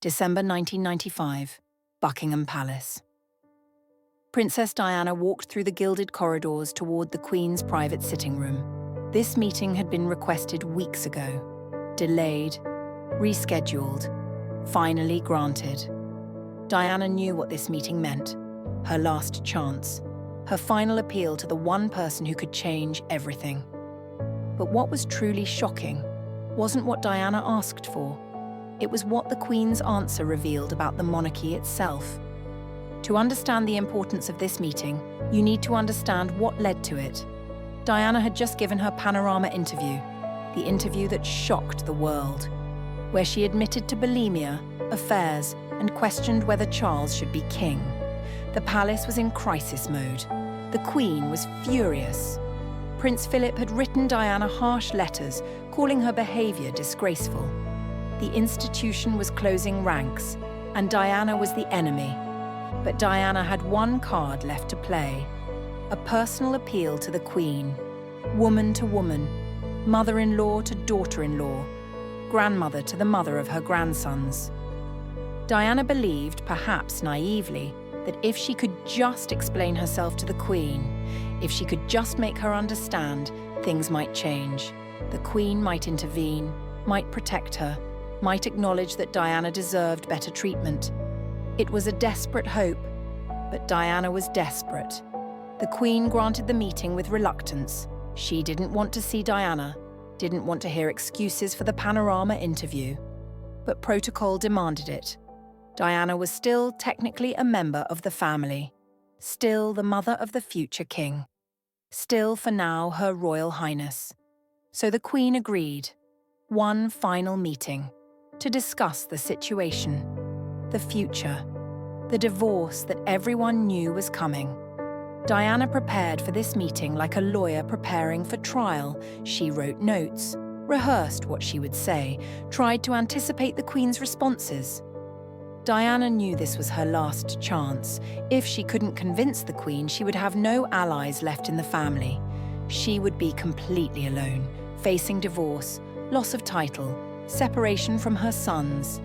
December 1995, Buckingham Palace. Princess Diana walked through the gilded corridors toward the Queen's private sitting room. This meeting had been requested weeks ago, delayed, rescheduled, finally granted. Diana knew what this meeting meant, her last chance, her final appeal to the one person who could change everything. But what was truly shocking wasn't what Diana asked for. It was what the Queen's answer revealed about the monarchy itself. To understand the importance of this meeting, you need to understand what led to it. Diana had just given her Panorama Interview, the interview that shocked the world, where she admitted to bulimia, affairs, and questioned whether Charles should be king. The palace was in crisis mode. The Queen was furious. Prince Philip had written Diana harsh letters, calling her behaviour disgraceful. The institution was closing ranks, and Diana was the enemy. But Diana had one card left to play: a personal appeal to the Queen, woman to woman, mother-in-law to daughter-in-law, grandmother to the mother of her grandsons. Diana believed, perhaps naively, that if she could just explain herself to the Queen, if she could just make her understand, things might change. The Queen might intervene, might protect her, might acknowledge that Diana deserved better treatment. It was a desperate hope, but Diana was desperate. The Queen granted the meeting with reluctance. She didn't want to see Diana, didn't want to hear excuses for the Panorama Interview. But protocol demanded it. Diana was still technically a member of the family, still the mother of the future king, still for now her Royal Highness. So the Queen agreed. One final meeting to discuss the situation, the future, the divorce that everyone knew was coming. Diana prepared for this meeting like a lawyer preparing for trial. She wrote notes, rehearsed what she would say, tried to anticipate the Queen's responses. Diana knew this was her last chance. If she couldn't convince the Queen, she would have no allies left in the family. She would be completely alone, facing divorce, loss of title, separation from her sons,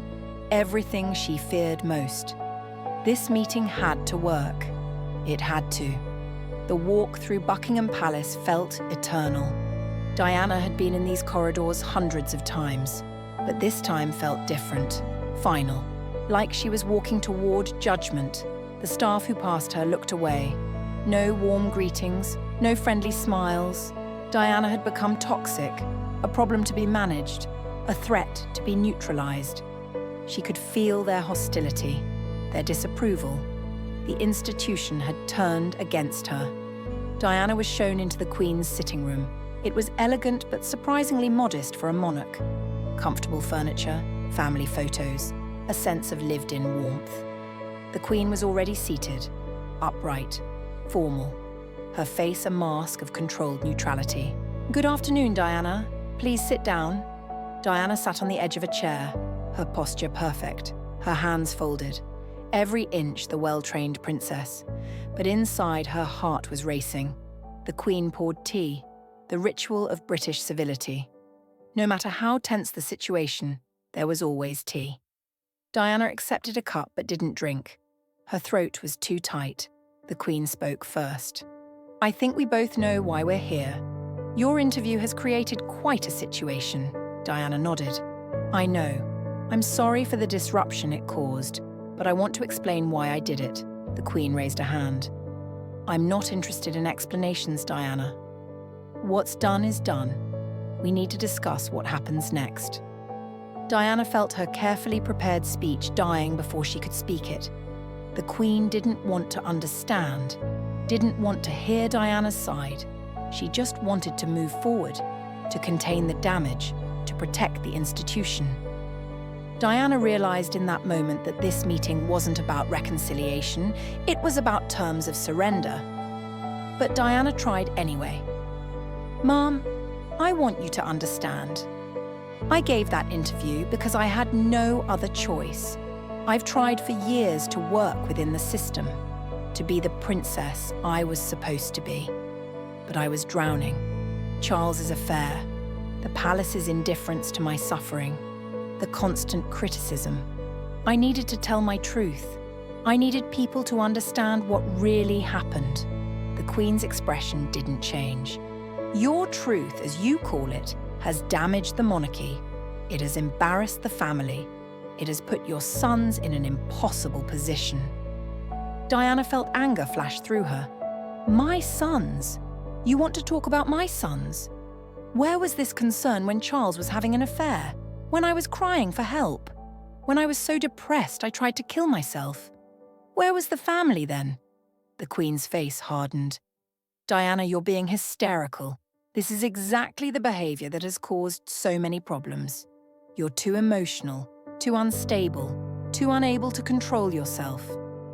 everything she feared most. This meeting had to work. It had to. The walk through Buckingham Palace felt eternal. Diana had been in these corridors hundreds of times, but this time felt different, final. Like she was walking toward judgment. The staff who passed her looked away. No warm greetings, no friendly smiles. Diana had become toxic, a problem to be managed, a threat to be neutralized. She could feel their hostility, their disapproval. The institution had turned against her. Diana was shown into the Queen's sitting room. It was elegant but surprisingly modest for a monarch. Comfortable furniture, family photos, a sense of lived-in warmth. The Queen was already seated, upright, formal, her face a mask of controlled neutrality. "Good afternoon, Diana. Please sit down." Diana sat on the edge of a chair, her posture perfect, her hands folded, every inch the well-trained princess. But inside, her heart was racing. The Queen poured tea, the ritual of British civility. No matter how tense the situation, there was always tea. Diana accepted a cup but didn't drink. Her throat was too tight. The Queen spoke first. "I think we both know why we're here. Your interview has created quite a situation." Diana nodded. "I know. I'm sorry for the disruption it caused, but I want to explain why I did it." The Queen raised a hand. "I'm not interested in explanations, Diana. What's done is done. We need to discuss what happens next." Diana felt her carefully prepared speech dying before she could speak it. The Queen didn't want to understand, didn't want to hear Diana's side. She just wanted to move forward, to contain the damage, to protect the institution. Diana realized in that moment that this meeting wasn't about reconciliation, it was about terms of surrender. But Diana tried anyway. "Mom, I want you to understand. I gave that interview because I had no other choice. I've tried for years to work within the system, to be the princess I was supposed to be. But I was drowning. Charles's affair, the palace's indifference to my suffering, the constant criticism. I needed to tell my truth. I needed people to understand what really happened. The Queen's expression didn't change. Your truth, as you call it, has damaged the monarchy. It has embarrassed the family. It has put your sons in an impossible position. Diana felt anger flash through her. My sons? You want to talk about my sons? Where was this concern when Charles was having an affair? When I was crying for help? When I was so depressed I tried to kill myself? Where was the family then? The Queen's face hardened. Diana, you're being hysterical. This is exactly the behaviour that has caused so many problems. You're too emotional, too unstable, too unable to control yourself.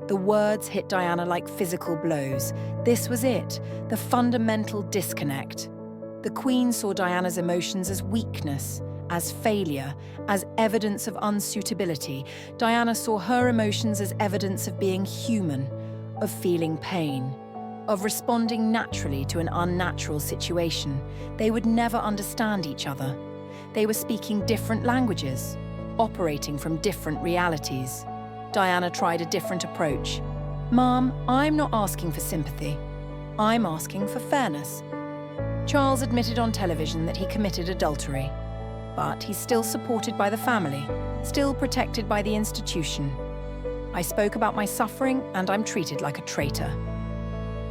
The words hit Diana like physical blows. This was it, the fundamental disconnect. The Queen saw Diana's emotions as weakness, as failure, as evidence of unsuitability. Diana saw her emotions as evidence of being human, of feeling pain, of responding naturally to an unnatural situation. They would never understand each other. They were speaking different languages, operating from different realities. Diana tried a different approach. Mom, I'm not asking for sympathy. I'm asking for fairness. Charles admitted on television that he committed adultery, but he's still supported by the family, still protected by the institution. I spoke about my suffering and I'm treated like a traitor.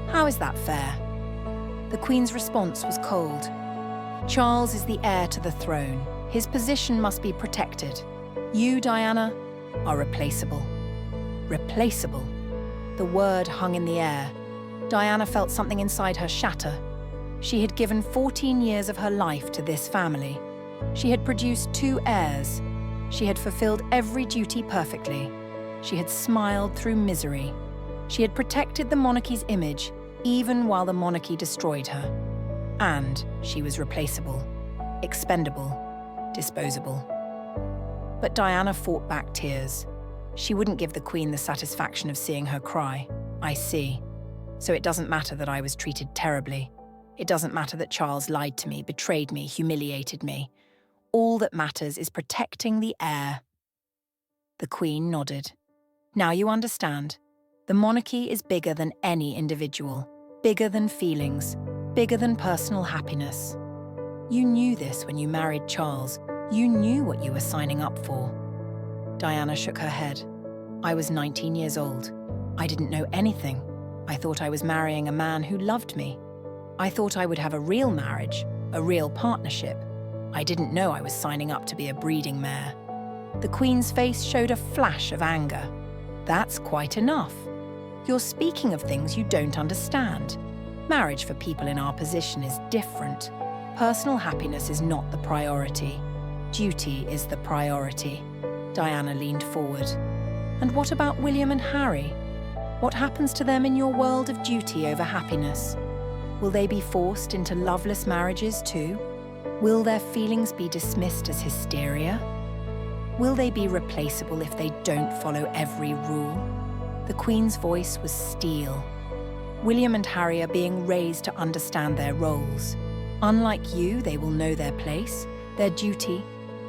How is that fair? The Queen's response was cold. Charles is the heir to the throne. His position must be protected. You, Diana, are replaceable. Replaceable. The word hung in the air. Diana felt something inside her shatter. She had given 14 years of her life to this family. She had produced 2 heirs. She had fulfilled every duty perfectly. She had smiled through misery. She had protected the monarchy's image, even while the monarchy destroyed her. And she was replaceable, expendable, disposable. But Diana fought back tears. She wouldn't give the Queen the satisfaction of seeing her cry. I see. So it doesn't matter that I was treated terribly. It doesn't matter that Charles lied to me, betrayed me, humiliated me. All that matters is protecting the heir. The Queen nodded. Now you understand. The monarchy is bigger than any individual, bigger than feelings, bigger than personal happiness. You knew this when you married Charles. You knew what you were signing up for. Diana shook her head. I was 19 years old. I didn't know anything. I thought I was marrying a man who loved me. I thought I would have a real marriage, a real partnership. I didn't know I was signing up to be a breeding mare. The Queen's face showed a flash of anger. That's quite enough. You're speaking of things you don't understand. Marriage for people in our position is different. Personal happiness is not the priority. Duty is the priority. Diana leaned forward. And what about William and Harry? What happens to them in your world of duty over happiness? Will they be forced into loveless marriages too? Will their feelings be dismissed as hysteria? Will they be replaceable if they don't follow every rule? The Queen's voice was steel. William and Harry are being raised to understand their roles. Unlike you, they will know their place, their duty.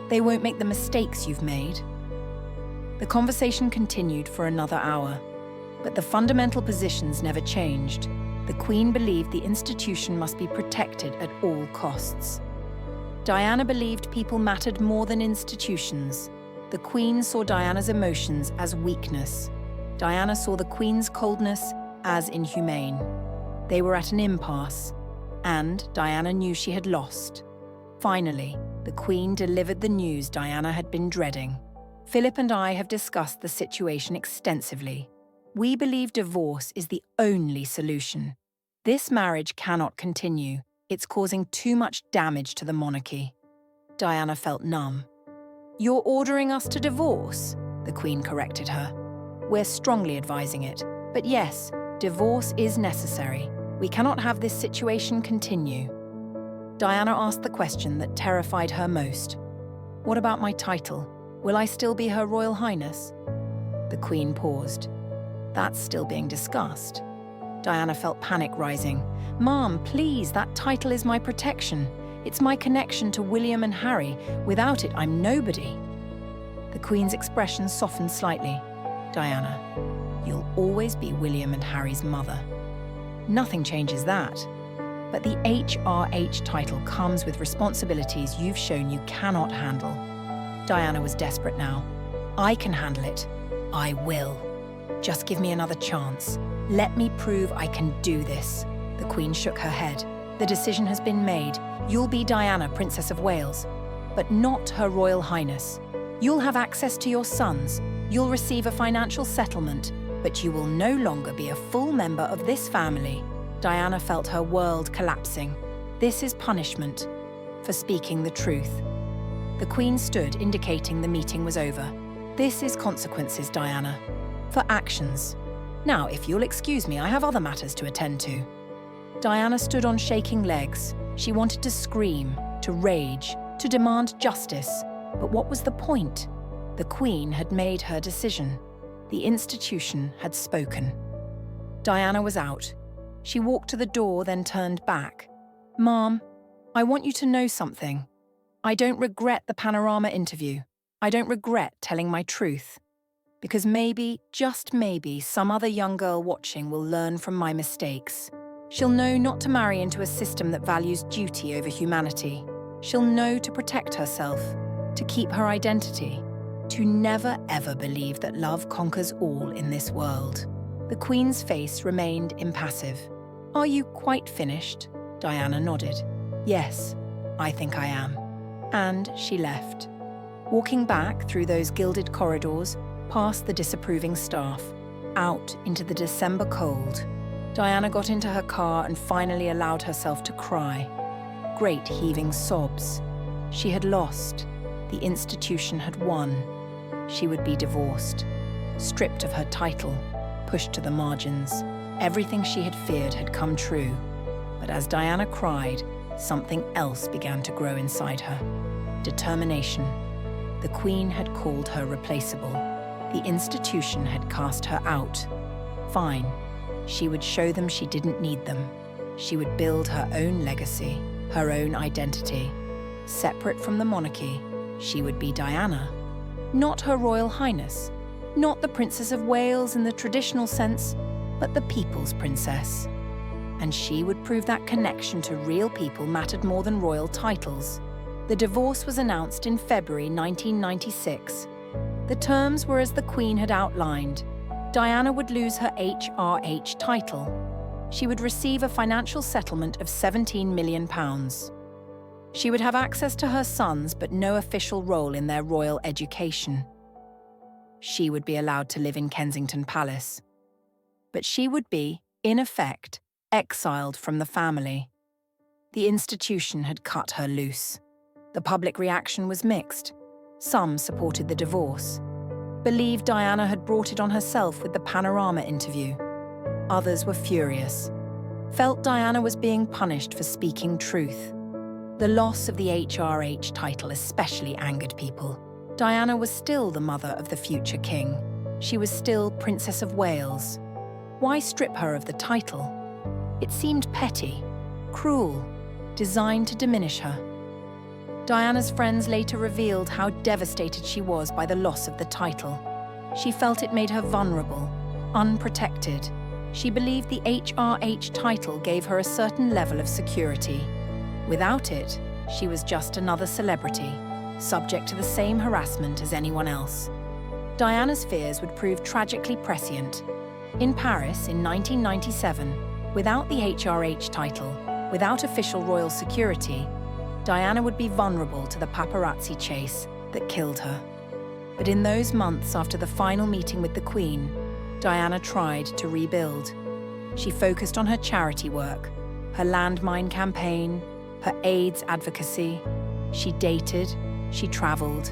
They won't make the mistakes you've made. The conversation continued for another hour, but the fundamental positions never changed. The Queen believed the institution must be protected at all costs. Diana believed people mattered more than institutions. The Queen saw Diana's emotions as weakness. Diana saw the Queen's coldness as inhumane. They were at an impasse, and Diana knew she had lost. Finally, the Queen delivered the news Diana had been dreading. Philip and I have discussed the situation extensively. We believe divorce is the only solution. This marriage cannot continue. It's causing too much damage to the monarchy. Diana felt numb. You're ordering us to divorce? The Queen corrected her. We're strongly advising it. But yes, divorce is necessary. We cannot have this situation continue. Diana asked the question that terrified her most. What about my title? Will I still be Her Royal Highness? The Queen paused. That's still being discussed. Diana felt panic rising. Mom, please, that title is my protection. It's my connection to William and Harry. Without it, I'm nobody. The Queen's expression softened slightly. "Diana, you'll always be William and Harry's mother. Nothing changes that. But the HRH title comes with responsibilities you've shown you cannot handle." Diana was desperate now. "I can handle it. I will. Just give me another chance. Let me prove I can do this." The Queen shook her head. "The decision has been made. You'll be Diana, Princess of Wales, but not Her Royal Highness. You'll have access to your sons. You'll receive a financial settlement, but you will no longer be a full member of this family." Diana felt her world collapsing. This is punishment for speaking the truth. The Queen stood, indicating the meeting was over. "This is consequences, Diana, for actions. Now, if you'll excuse me, I have other matters to attend to." Diana stood on shaking legs. She wanted to scream, to rage, to demand justice. But what was the point? The Queen had made her decision. The institution had spoken. Diana was out. She walked to the door, then turned back. "Mom, I want you to know something. I don't regret the Panorama interview. I don't regret telling my truth. Because maybe, just maybe, some other young girl watching will learn from my mistakes. She'll know not to marry into a system that values duty over humanity. She'll know to protect herself, to keep her identity, to never ever believe that love conquers all in this world." The Queen's face remained impassive. "Are you quite finished?" Diana nodded. "Yes, I think I am." And she left. Walking back through those gilded corridors, past the disapproving staff, out into the December cold, Diana got into her car and finally allowed herself to cry. Great heaving sobs. She had lost. The institution had won. She would be divorced, stripped of her title, pushed to the margins. Everything she had feared had come true. But as Diana cried, something else began to grow inside her. Determination. The Queen had called her replaceable. The institution had cast her out. Fine. She would show them she didn't need them. She would build her own legacy, her own identity. Separate from the monarchy, she would be Diana. Not Her Royal Highness, not the Princess of Wales in the traditional sense, but the people's princess. And she would prove that connection to real people mattered more than royal titles. The divorce was announced in February 1996. The terms were as the Queen had outlined. Diana would lose her HRH title. She would receive a financial settlement of £17 million. She would have access to her sons, but no official role in their royal education. She would be allowed to live in Kensington Palace. But she would be, in effect, exiled from the family. The institution had cut her loose. The public reaction was mixed. Some supported the divorce, believed Diana had brought it on herself with the Panorama interview. Others were furious, felt Diana was being punished for speaking truth. The loss of the HRH title especially angered people. Diana was still the mother of the future king. She was still Princess of Wales. Why strip her of the title? It seemed petty, cruel, designed to diminish her. Diana's friends later revealed how devastated she was by the loss of the title. She felt it made her vulnerable, unprotected. She believed the HRH title gave her a certain level of security. Without it, she was just another celebrity, subject to the same harassment as anyone else. Diana's fears would prove tragically prescient. In Paris in 1997, without the HRH title, without official royal security, Diana would be vulnerable to the paparazzi chase that killed her. But in those months after the final meeting with the Queen, Diana tried to rebuild. She focused on her charity work, her landmine campaign, her AIDS advocacy. She dated, she travelled,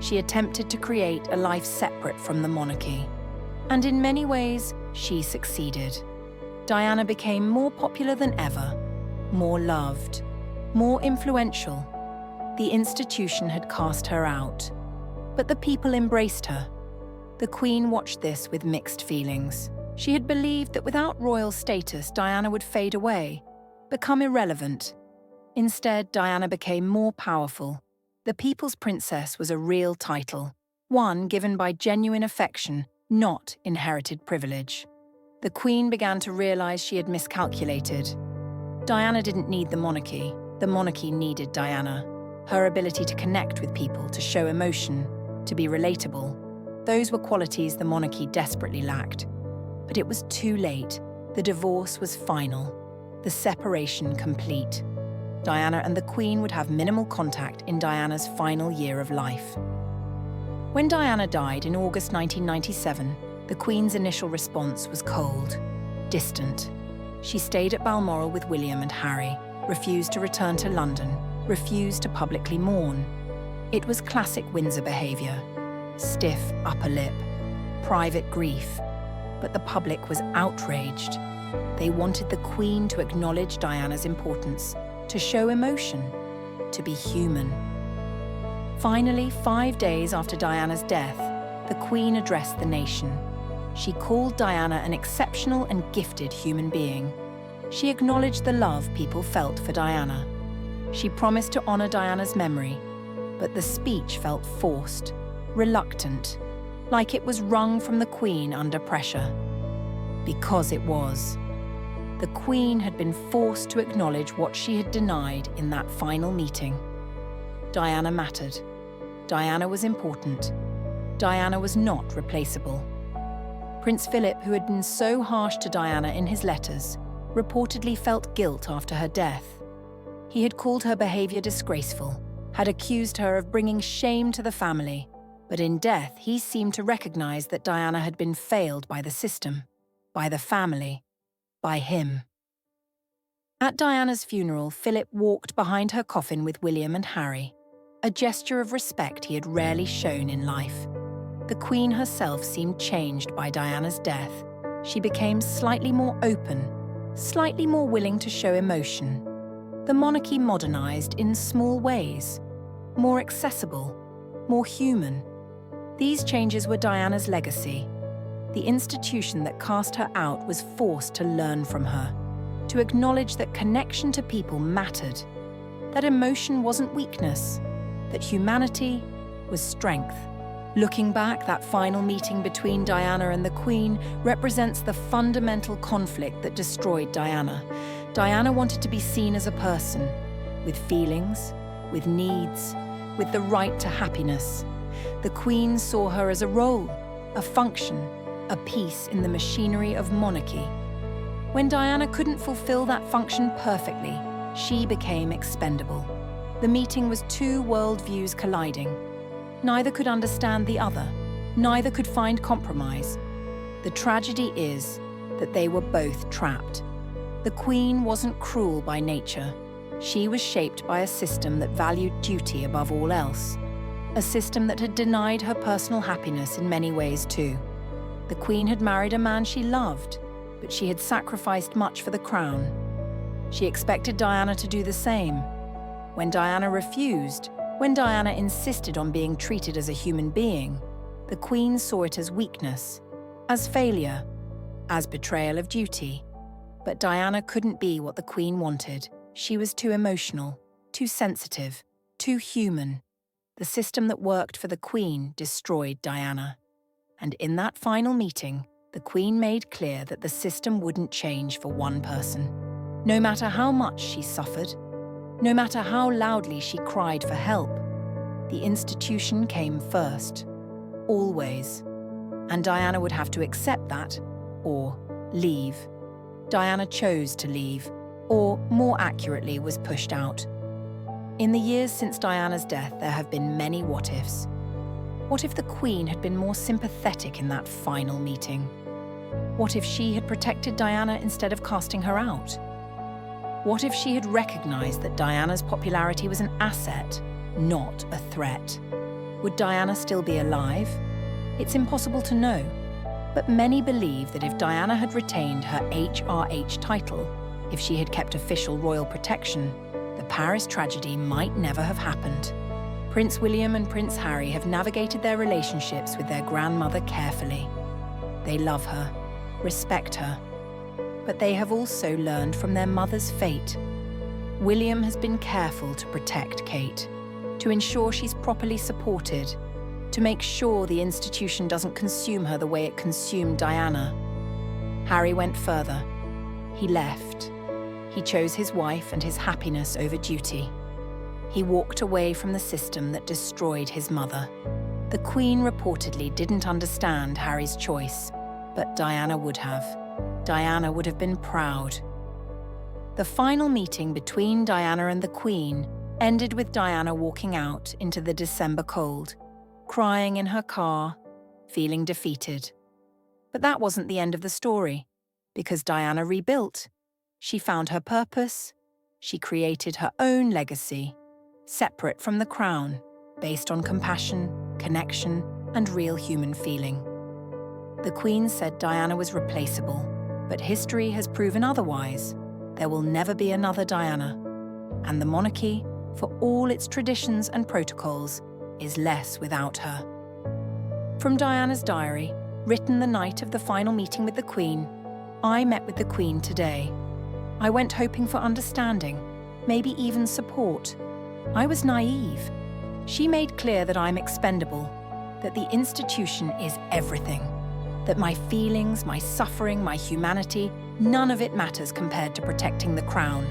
she attempted to create a life separate from the monarchy. And in many ways, she succeeded. Diana became more popular than ever, more loved, more influential. The institution had cast her out, but the people embraced her. The Queen watched this with mixed feelings. She had believed that without royal status, Diana would fade away, become irrelevant. Instead, Diana became more powerful. The People's Princess was a real title, one given by genuine affection, not inherited privilege. The Queen began to realize she had miscalculated. Diana didn't need the monarchy needed Diana. Her ability to connect with people, to show emotion, to be relatable. Those were qualities the monarchy desperately lacked. But it was too late. The divorce was final, the separation complete. Diana and the Queen would have minimal contact in Diana's final year of life. When Diana died in August 1997, the Queen's initial response was cold, distant. She stayed at Balmoral with William and Harry, refused to return to London, refused to publicly mourn. It was classic Windsor behaviour. Stiff upper lip, private grief. But the public was outraged. They wanted the Queen to acknowledge Diana's importance, to show emotion, to be human. Finally, 5 days after Diana's death, the Queen addressed the nation. She called Diana an exceptional and gifted human being. She acknowledged the love people felt for Diana. She promised to honour Diana's memory, but the speech felt forced, reluctant, like it was wrung from the Queen under pressure. Because it was. The Queen had been forced to acknowledge what she had denied in that final meeting. Diana mattered. Diana was important. Diana was not replaceable. Prince Philip, who had been so harsh to Diana in his letters, reportedly felt guilt after her death. He had called her behaviour disgraceful, had accused her of bringing shame to the family, but in death he seemed to recognise that Diana had been failed by the system, by the family, by him. At Diana's funeral, Philip walked behind her coffin with William and Harry, a gesture of respect he had rarely shown in life. The Queen herself seemed changed by Diana's death. She became slightly more open, slightly more willing to show emotion. The monarchy modernised in small ways, more accessible, more human. These changes were Diana's legacy. The institution that cast her out was forced to learn from her, to acknowledge that connection to people mattered, that emotion wasn't weakness, that humanity was strength. Looking back, that final meeting between Diana and the Queen represents the fundamental conflict that destroyed Diana. Diana wanted to be seen as a person, with feelings, with needs, with the right to happiness. The Queen saw her as a role, a function, a piece in the machinery of monarchy. When Diana couldn't fulfill that function perfectly, she became expendable. The meeting was two worldviews colliding. Neither could understand the other. Neither could find compromise. The tragedy is that they were both trapped. The Queen wasn't cruel by nature. She was shaped by a system that valued duty above all else. A system that had denied her personal happiness in many ways too. The Queen had married a man she loved, but she had sacrificed much for the crown. She expected Diana to do the same. When Diana refused, when Diana insisted on being treated as a human being, the Queen saw it as weakness, as failure, as betrayal of duty. But Diana couldn't be what the Queen wanted. She was too emotional, too sensitive, too human. The system that worked for the Queen destroyed Diana. And in that final meeting, the Queen made clear that the system wouldn't change for one person. No matter how much she suffered, no matter how loudly she cried for help, the institution came first, always. And Diana would have to accept that, or leave. Diana chose to leave, or more accurately, was pushed out. In the years since Diana's death, there have been many what-ifs. What if the Queen had been more sympathetic in that final meeting? What if she had protected Diana instead of casting her out? What if she had recognized that Diana's popularity was an asset, not a threat? Would Diana still be alive? It's impossible to know. But many believe that if Diana had retained her HRH title, if she had kept official royal protection, the Paris tragedy might never have happened. Prince William and Prince Harry have navigated their relationships with their grandmother carefully. They love her, respect her, but they have also learned from their mother's fate. William has been careful to protect Kate, to ensure she's properly supported. to make sure the institution doesn't consume her the way it consumed Diana. Harry went further. He left. He chose his wife and his happiness over duty. He walked away from the system that destroyed his mother. The Queen reportedly didn't understand Harry's choice, but Diana would have. Diana would have been proud. The final meeting between Diana and the Queen ended with Diana walking out into the December cold, crying in her car, feeling defeated. But that wasn't the end of the story, because Diana rebuilt. She found her purpose. She created her own legacy, separate from the crown, based on compassion, connection, and real human feeling. The Queen said Diana was replaceable, but history has proven otherwise. There will never be another Diana, and the monarchy, for all its traditions and protocols, is less without her. From Diana's diary, written the night of the final meeting with the Queen, I met with the Queen today. I went hoping for understanding, maybe even support. I was naive. She made clear that I'm expendable, that the institution is everything, that my feelings, my suffering, my humanity, none of it matters compared to protecting the crown.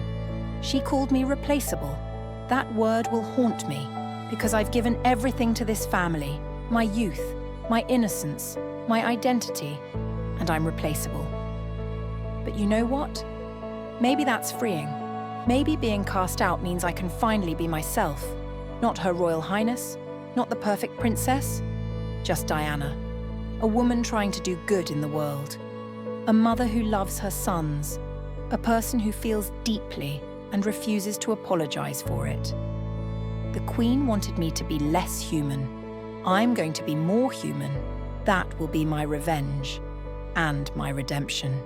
She called me replaceable. That word will haunt me, because I've given everything to this family, my youth, my innocence, my identity, and I'm replaceable. But you know what? Maybe that's freeing. Maybe being cast out means I can finally be myself. Not Her Royal Highness, not the perfect princess, just Diana. A woman trying to do good in the world. A mother who loves her sons. A person who feels deeply and refuses to apologize for it. The Queen wanted me to be less human. I'm going to be more human. That will be my revenge and my redemption.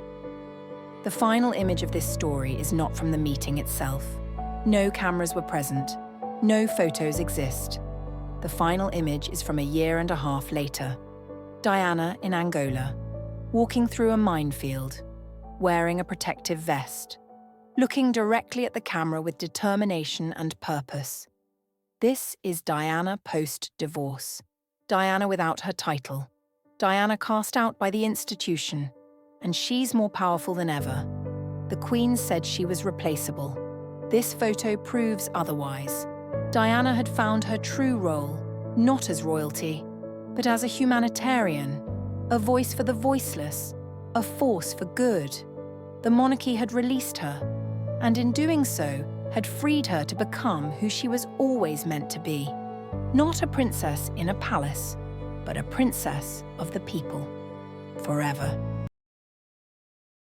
The final image of this story is not from the meeting itself. No cameras were present. No photos exist. The final image is from a year and a half later. Diana in Angola, walking through a minefield, wearing a protective vest, looking directly at the camera with determination and purpose. This is Diana post-divorce. Diana without her title. Diana cast out by the institution, and she's more powerful than ever. The Queen said she was replaceable. This photo proves otherwise. Diana had found her true role, not as royalty, but as a humanitarian, a voice for the voiceless, a force for good. The monarchy had released her, and in doing so, had freed her to become who she was always meant to be. Not a princess in a palace, but a princess of the people, forever.